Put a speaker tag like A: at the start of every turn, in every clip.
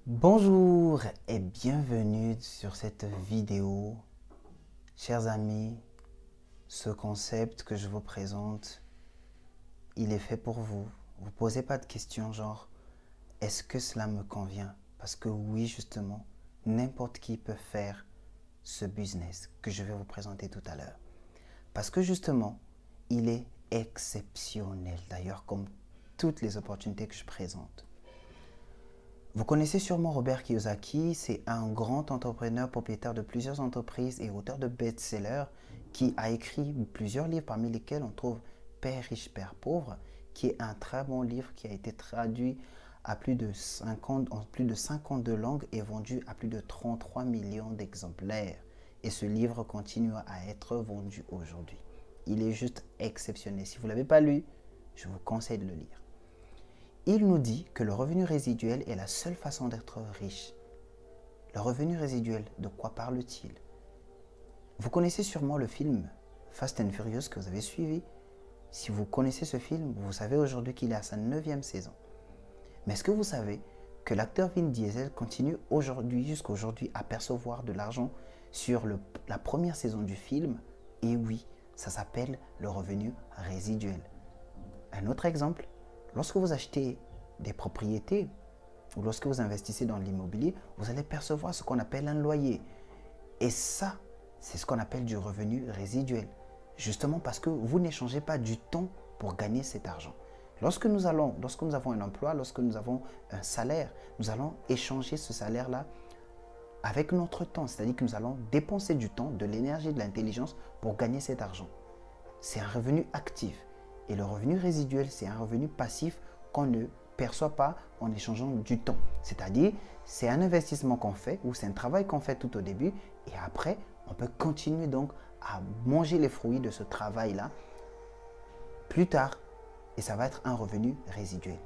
A: Bonjour et bienvenue sur cette vidéo. Chers amis, ce concept que je vous présente, il est fait pour vous. Vous ne posez pas de questions genre « Est-ce que cela me convient ?» Parce que oui, justement, n'importe qui peut faire ce business que je vais vous présenter tout à l'heure. Parce que justement, il est exceptionnel, d'ailleurs, comme toutes les opportunités que je présente. Vous connaissez sûrement Robert Kiyosaki, c'est un grand entrepreneur propriétaire de plusieurs entreprises et auteur de best-sellers qui a écrit plusieurs livres parmi lesquels on trouve Père riche, Père pauvre, qui est un très bon livre qui a été traduit à en plus de 52 langues et vendu à plus de 33 millions d'exemplaires. Et ce livre continue à être vendu aujourd'hui. Il est juste exceptionnel. Si vous ne l'avez pas lu, je vous conseille de le lire. Il nous dit que le revenu résiduel est la seule façon d'être riche. Le revenu résiduel, de quoi parle-t-il? Vous connaissez sûrement le film Fast and Furious que vous avez suivi. Si vous connaissez ce film, vous savez aujourd'hui qu'il est à sa 9e saison. Mais est-ce que vous savez que l'acteur Vin Diesel continue jusqu'à aujourd'hui à percevoir de l'argent sur la première saison du film? Et oui, ça s'appelle le revenu résiduel. Un autre exemple, lorsque vous achetez des propriétés ou lorsque vous investissez dans l'immobilier, vous allez percevoir ce qu'on appelle un loyer. Et ça, c'est ce qu'on appelle du revenu résiduel. Justement parce que vous n'échangez pas du temps pour gagner cet argent. Lorsque nous avons un emploi, lorsque nous avons un salaire, nous allons échanger ce salaire-là avec notre temps. C'est-à-dire que nous allons dépenser du temps, de l'énergie, de l'intelligence pour gagner cet argent. C'est un revenu actif. Et le revenu résiduel, c'est un revenu passif qu'on ne perçoit pas en échangeant du temps. C'est-à-dire, c'est un investissement qu'on fait ou c'est un travail qu'on fait tout au début et après, on peut continuer donc à manger les fruits de ce travail-là plus tard et ça va être un revenu résiduel.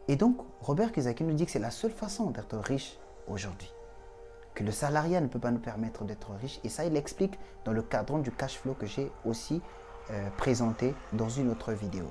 A: Et donc, Robert Kiyosaki nous dit que c'est la seule façon d'être riche aujourd'hui. Que le salariat ne peut pas nous permettre d'être riche et ça, il l'explique dans le cadran du cash flow que j'ai aussi présenté dans une autre vidéo.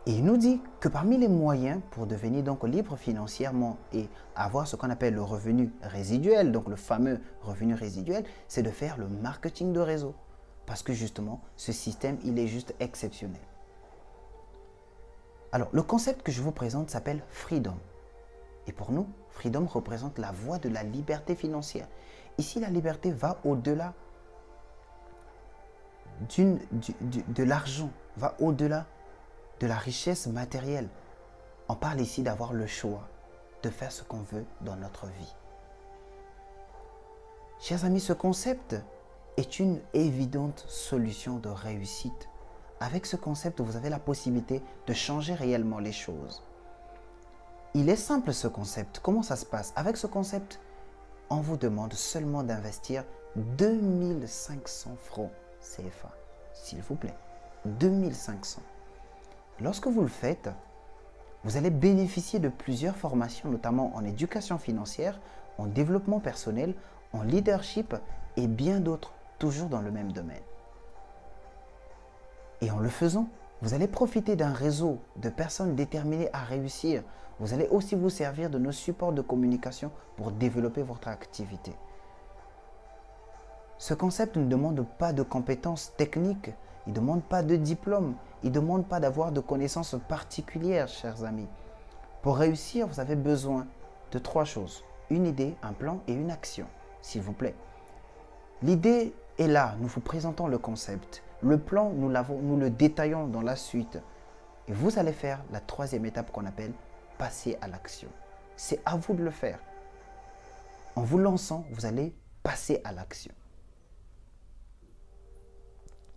A: Et il nous dit que parmi les moyens pour devenir donc libre financièrement et avoir ce qu'on appelle le revenu résiduel, donc le fameux revenu résiduel, c'est de faire le marketing de réseau. Parce que justement, ce système, il est juste exceptionnel. Alors, le concept que je vous présente s'appelle Freedom. Et pour nous, Freedom représente la voie de la liberté financière. Ici, la liberté va au-delà de l'argent, va au-delà de la richesse matérielle. On parle ici d'avoir le choix de faire ce qu'on veut dans notre vie. Chers amis, ce concept est une évidente solution de réussite. Avec ce concept, vous avez la possibilité de changer réellement les choses. Il est simple ce concept. Comment ça se passe? Avec ce concept, on vous demande seulement d'investir 2500 francs CFA, s'il vous plaît. 2500. Lorsque vous le faites, vous allez bénéficier de plusieurs formations, notamment en éducation financière, en développement personnel, en leadership et bien d'autres, toujours dans le même domaine. Et en le faisant, vous allez profiter d'un réseau de personnes déterminées à réussir. Vous allez aussi vous servir de nos supports de communication pour développer votre activité. Ce concept ne demande pas de compétences techniques, il ne demande pas de diplôme, il ne demande pas d'avoir de connaissances particulières, chers amis. Pour réussir, vous avez besoin de 3 choses. Une idée, un plan et une action, s'il vous plaît. L'idée est là, nous vous présentons le concept. Le plan, nous le détaillons dans la suite. Et vous allez faire la 3e étape qu'on appelle passer à l'action. C'est à vous de le faire. En vous lançant, vous allez passer à l'action.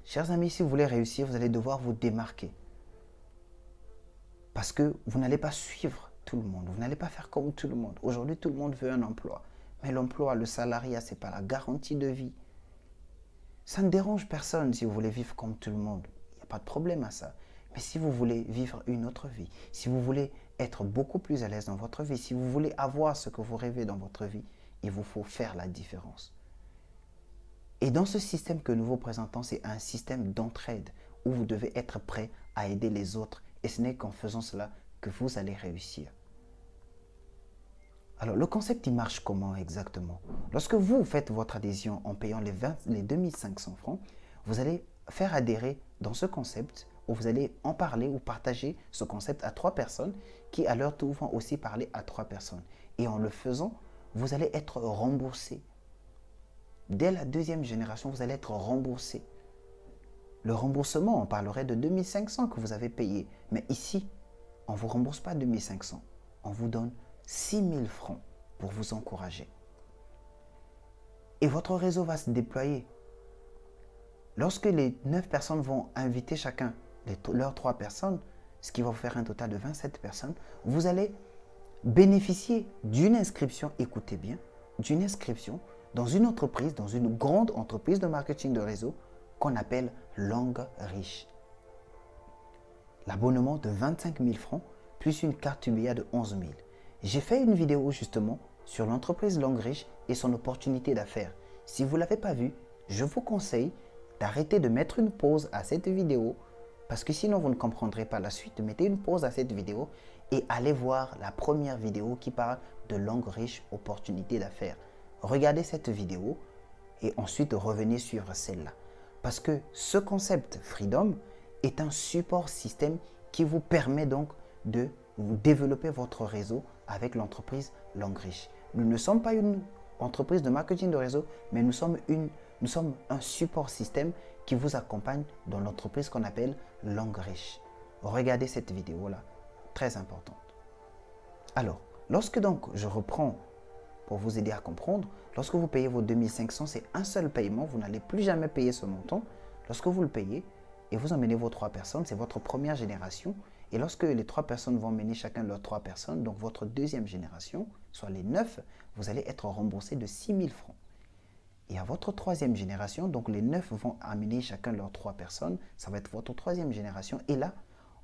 A: Chers amis, si vous voulez réussir, vous allez devoir vous démarquer. Parce que vous n'allez pas suivre tout le monde. Vous n'allez pas faire comme tout le monde. Aujourd'hui, tout le monde veut un emploi. Mais l'emploi, le salariat, ce n'est pas la garantie de vie. Ça ne dérange personne si vous voulez vivre comme tout le monde. Il n'y a pas de problème à ça. Mais si vous voulez vivre une autre vie, si vous voulez être beaucoup plus à l'aise dans votre vie, si vous voulez avoir ce que vous rêvez dans votre vie, il vous faut faire la différence. Et dans ce système que nous vous présentons, c'est un système d'entraide où vous devez être prêt à aider les autres. Et ce n'est qu'en faisant cela que vous allez réussir. Alors, le concept, il marche comment exactement? Lorsque vous faites votre adhésion en payant les 2500 francs, vous allez faire adhérer dans ce concept, où vous allez en parler ou partager ce concept à 3 personnes qui, à leur tour, vont aussi parler à 3 personnes. Et en le faisant, vous allez être remboursé. Dès la deuxième génération, vous allez être remboursé. Le remboursement, on parlerait de 2500 que vous avez payé. Mais ici, on ne vous rembourse pas 2500. On vous donne 6000 francs pour vous encourager. Et votre réseau va se déployer. Lorsque les 9 personnes vont inviter chacun leurs 3 personnes, ce qui va vous faire un total de 27 personnes, vous allez bénéficier d'une inscription, écoutez bien, d'une inscription dans une entreprise, dans une grande entreprise de marketing de réseau qu'on appelle Langue Riche. L'abonnement de 25 000 francs plus une carte UBA de 11 000. J'ai fait une vidéo justement sur l'entreprise Langue Riche et son opportunité d'affaires. Si vous ne l'avez pas vue, je vous conseille d'arrêter de mettre une pause à cette vidéo parce que sinon vous ne comprendrez pas la suite. Mettez une pause à cette vidéo et allez voir la première vidéo qui parle de Langue Riche, opportunité d'affaires. Regardez cette vidéo et ensuite revenez sur celle-là. Parce que ce concept Freedom est un support système qui vous permet donc de vous développer votre réseau avec l'entreprise Langue Riche. Nous ne sommes pas une entreprise de marketing de réseau, mais nous sommes un support système qui vous accompagne dans l'entreprise qu'on appelle Langue Riche. Regardez cette vidéo-là, très importante. Alors, lorsque donc je reprends pour vous aider à comprendre, lorsque vous payez vos 2500, c'est un seul paiement, vous n'allez plus jamais payer ce montant. Lorsque vous le payez et vous emmenez vos 3 personnes, c'est votre première génération. Et lorsque les 3 personnes vont emmener chacun leurs 3 personnes, donc votre deuxième génération, soit les 9, vous allez être remboursé de 6000 francs. Et à votre troisième génération, donc les 9 vont amener chacun leurs 3 personnes, ça va être votre troisième génération. Et là,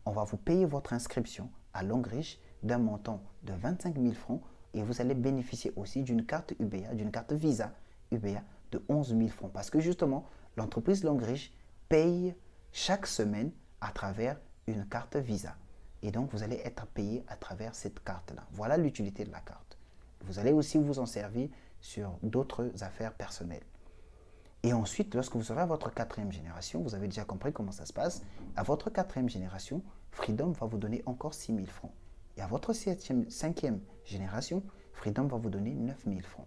A: on va vous payer votre inscription à Langue Riche d'un montant de 25 000 francs et vous allez bénéficier aussi d'une carte UBA, d'une carte Visa UBA de 11 000 francs. Parce que justement, l'entreprise Langue Riche paye chaque semaine à travers une carte Visa. Et donc, vous allez être payé à travers cette carte-là. Voilà l'utilité de la carte. Vous allez aussi vous en servir sur d'autres affaires personnelles. Et ensuite, lorsque vous serez à votre 4e génération, vous avez déjà compris comment ça se passe. À votre 4e génération, Freedom va vous donner encore 6 000 francs. Et à votre 5e génération, Freedom va vous donner 9 000 francs.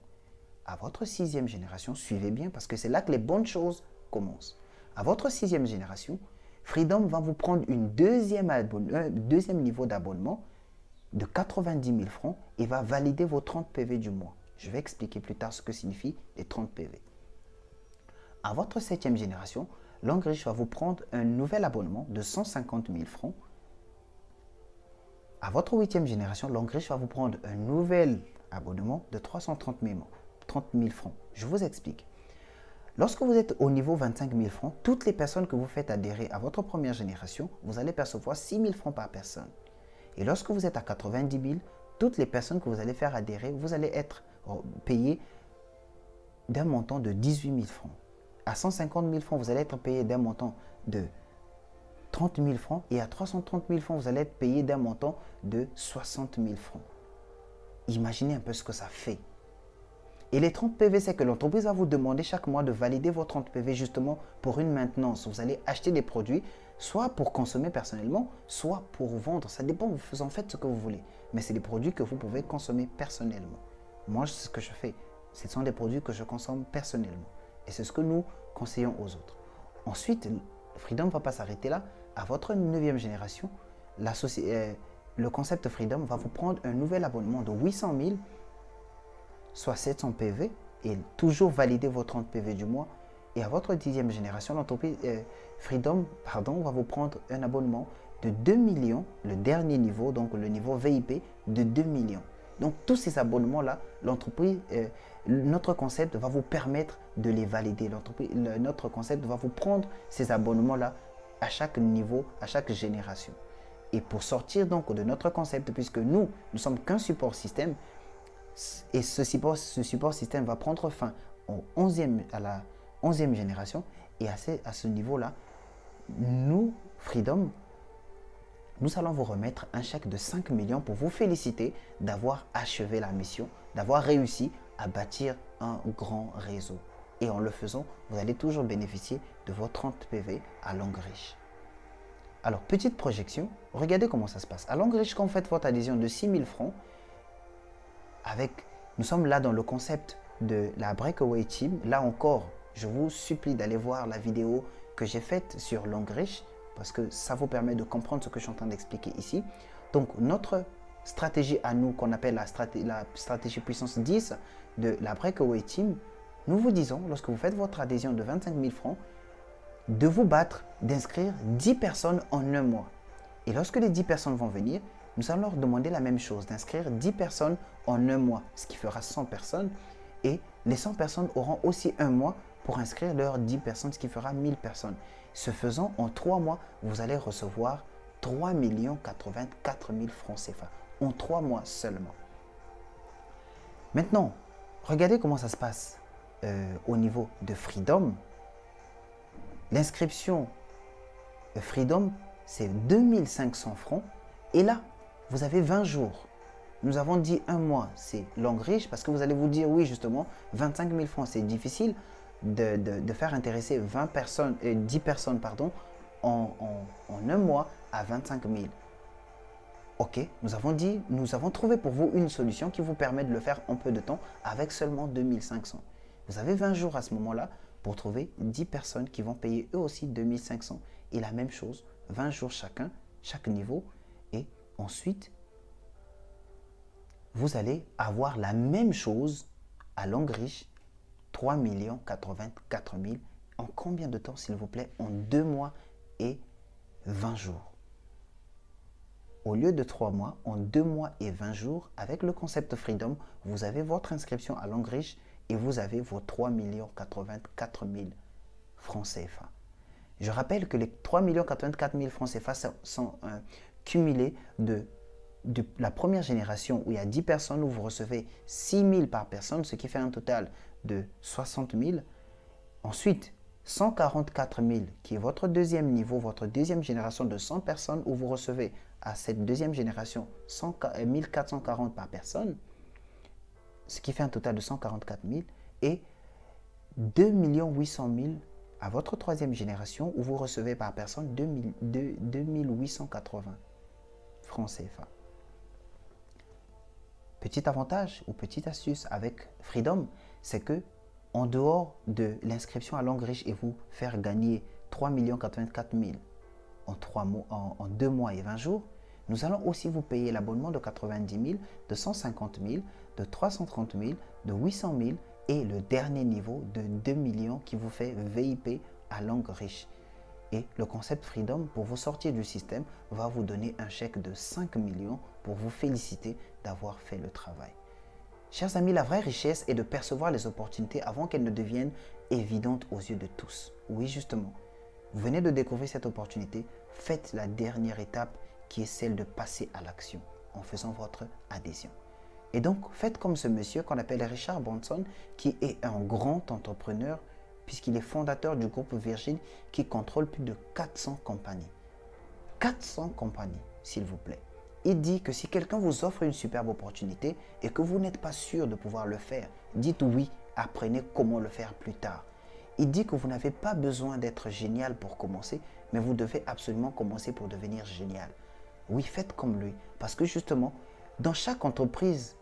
A: À votre 6e génération, suivez bien parce que c'est là que les bonnes choses commencent. À votre 6e génération, Freedom va vous prendre un deuxième niveau d'abonnement de 90 000 francs et va valider vos 30 PV du mois. Je vais expliquer plus tard ce que signifient les 30 PV. À votre 7e génération, Langue Riche va vous prendre un nouvel abonnement de 150 000 francs. À votre 8e génération, Langue Riche va vous prendre un nouvel abonnement de 330 000 francs. Je vous explique. Lorsque vous êtes au niveau 25 000 francs, toutes les personnes que vous faites adhérer à votre première génération, vous allez percevoir 6 000 francs par personne. Et lorsque vous êtes à 90 000, toutes les personnes que vous allez faire adhérer, vous allez être payé d'un montant de 18 000 francs. À 150 000 francs, vous allez être payé d'un montant de 30 000 francs. Et à 330 000 francs, vous allez être payé d'un montant de 60 000 francs. Imaginez un peu ce que ça fait. Et les 30 PV, c'est que l'entreprise va vous demander chaque mois de valider vos 30 PV justement pour une maintenance. Vous allez acheter des produits, soit pour consommer personnellement, soit pour vendre. Ça dépend, vous en faites ce que vous voulez. Mais c'est des produits que vous pouvez consommer personnellement. Moi, c'est ce que je fais. Ce sont des produits que je consomme personnellement. Et c'est ce que nous conseillons aux autres. Ensuite, Freedom ne va pas s'arrêter là. À votre 9e génération, le concept Freedom va vous prendre un nouvel abonnement de 800 000, soit 700 PV, et toujours valider vos 30 PV du mois. Et à votre 10e génération, l'entreprise Freedom va vous prendre un abonnement de 2 millions, le dernier niveau, donc le niveau VIP de 2 millions. Donc tous ces abonnements-là, notre concept va vous permettre de les valider. Notre concept va vous prendre ces abonnements-là à chaque niveau, à chaque génération. Et pour sortir donc de notre concept, puisque nous ne sommes qu'un support système, et ce support système va prendre fin à la 11e génération. Et à ce niveau-là, nous, Freedom, nous allons vous remettre un chèque de 5 millions pour vous féliciter d'avoir achevé la mission, d'avoir réussi à bâtir un grand réseau. Et en le faisant, vous allez toujours bénéficier de vos 30 PV à Longreach. Alors, petite projection, regardez comment ça se passe. À Longreach, quand vous faites votre adhésion de 6 000 francs, nous sommes là dans le concept de la Breakaway Team. Là encore, je vous supplie d'aller voir la vidéo que j'ai faite sur Longreach parce que ça vous permet de comprendre ce que je suis en train d'expliquer ici. Donc, notre stratégie à nous, qu'on appelle la stratégie puissance 10 de la Breakaway Team, nous vous disons, lorsque vous faites votre adhésion de 25 000 francs, de vous battre, d'inscrire 10 personnes en un mois. Et lorsque les 10 personnes vont venir, nous allons leur demander la même chose, d'inscrire 10 personnes en un mois, ce qui fera 100 personnes. Et les 100 personnes auront aussi un mois pour inscrire leurs 10 personnes, ce qui fera 1000 personnes. Ce faisant, en 3 mois, vous allez recevoir 3 084 000 francs CFA. En 3 mois seulement. Maintenant, regardez comment ça se passe au niveau de Freedom. L'inscription Freedom, c'est 2500 francs. Et là, vous avez 20 jours. Nous avons dit un mois, c'est Longreach, parce que vous allez vous dire, oui, justement, 25 000 francs, c'est difficile de faire intéresser 10 personnes en un mois à 25 000. Ok, nous avons trouvé pour vous une solution qui vous permet de le faire en peu de temps avec seulement 2500. Vous avez 20 jours à ce moment-là pour trouver 10 personnes qui vont payer eux aussi 2500. Et la même chose, 20 jours chacun, chaque niveau. Et ensuite, vous allez avoir la même chose à Longreach, 3 084 000. En combien de temps, s'il vous plaît? En 2 mois et 20 jours. Au lieu de 3 mois, en 2 mois et 20 jours, avec le concept Freedom, vous avez votre inscription à Longreach et vous avez vos 3 084 000 francs CFA. Je rappelle que les 3 084 000 francs CFA sont cumulés de la première génération où il y a 10 personnes, où vous recevez 6 000 par personne, ce qui fait un total de 60 000. Ensuite, 144 000 qui est votre deuxième niveau, votre deuxième génération de 100 personnes, où vous recevez à cette deuxième génération 1440 par personne, ce qui fait un total de 144 000, et 2 800 000 à votre troisième génération, où vous recevez par personne 2 880 francs CFA. Petit avantage ou petite astuce avec Freedom, c'est que en dehors de l'inscription à Longreach et vous faire gagner 3 084 000 en 2 mois et 20 jours, nous allons aussi vous payer l'abonnement de 90 000, de 150 000, de 330 000, de 800 000 et le dernier niveau de 2 millions qui vous fait VIP à Longreach. Et le concept Freedom, pour vous sortir du système, va vous donner un chèque de 5 millions pour vous féliciter d'avoir fait le travail. Chers amis, la vraie richesse est de percevoir les opportunités avant qu'elles ne deviennent évidentes aux yeux de tous. Oui, justement, vous venez de découvrir cette opportunité, faites la dernière étape qui est celle de passer à l'action en faisant votre adhésion. Et donc, faites comme ce monsieur qu'on appelle Richard Branson, qui est un grand entrepreneur puisqu'il est fondateur du groupe Virgin qui contrôle plus de 400 compagnies. 400 compagnies, s'il vous plaît. Il dit que si quelqu'un vous offre une superbe opportunité et que vous n'êtes pas sûr de pouvoir le faire, dites oui, apprenez comment le faire plus tard. Il dit que vous n'avez pas besoin d'être génial pour commencer, mais vous devez absolument commencer pour devenir génial. Oui, faites comme lui, parce que justement, dans chaque entreprise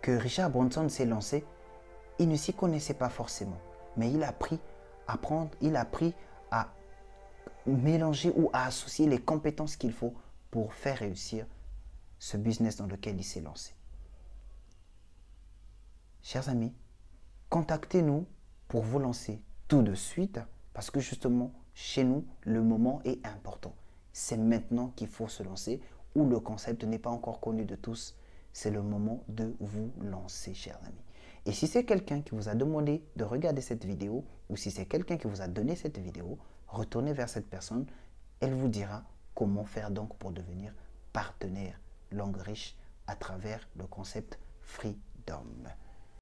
A: que Richard Branson s'est lancé, il ne s'y connaissait pas forcément, mais il a appris à mélanger ou à associer les compétences qu'il faut pour faire réussir ce business dans lequel il s'est lancé. Chers amis, contactez-nous pour vous lancer tout de suite parce que justement, chez nous, le moment est important. C'est maintenant qu'il faut se lancer où le concept n'est pas encore connu de tous. C'est le moment de vous lancer, chers amis. Et si c'est quelqu'un qui vous a demandé de regarder cette vidéo ou si c'est quelqu'un qui vous a donné cette vidéo, retournez vers cette personne. Elle vous dira comment faire donc pour devenir partenaire Longreach à travers le concept Freedom.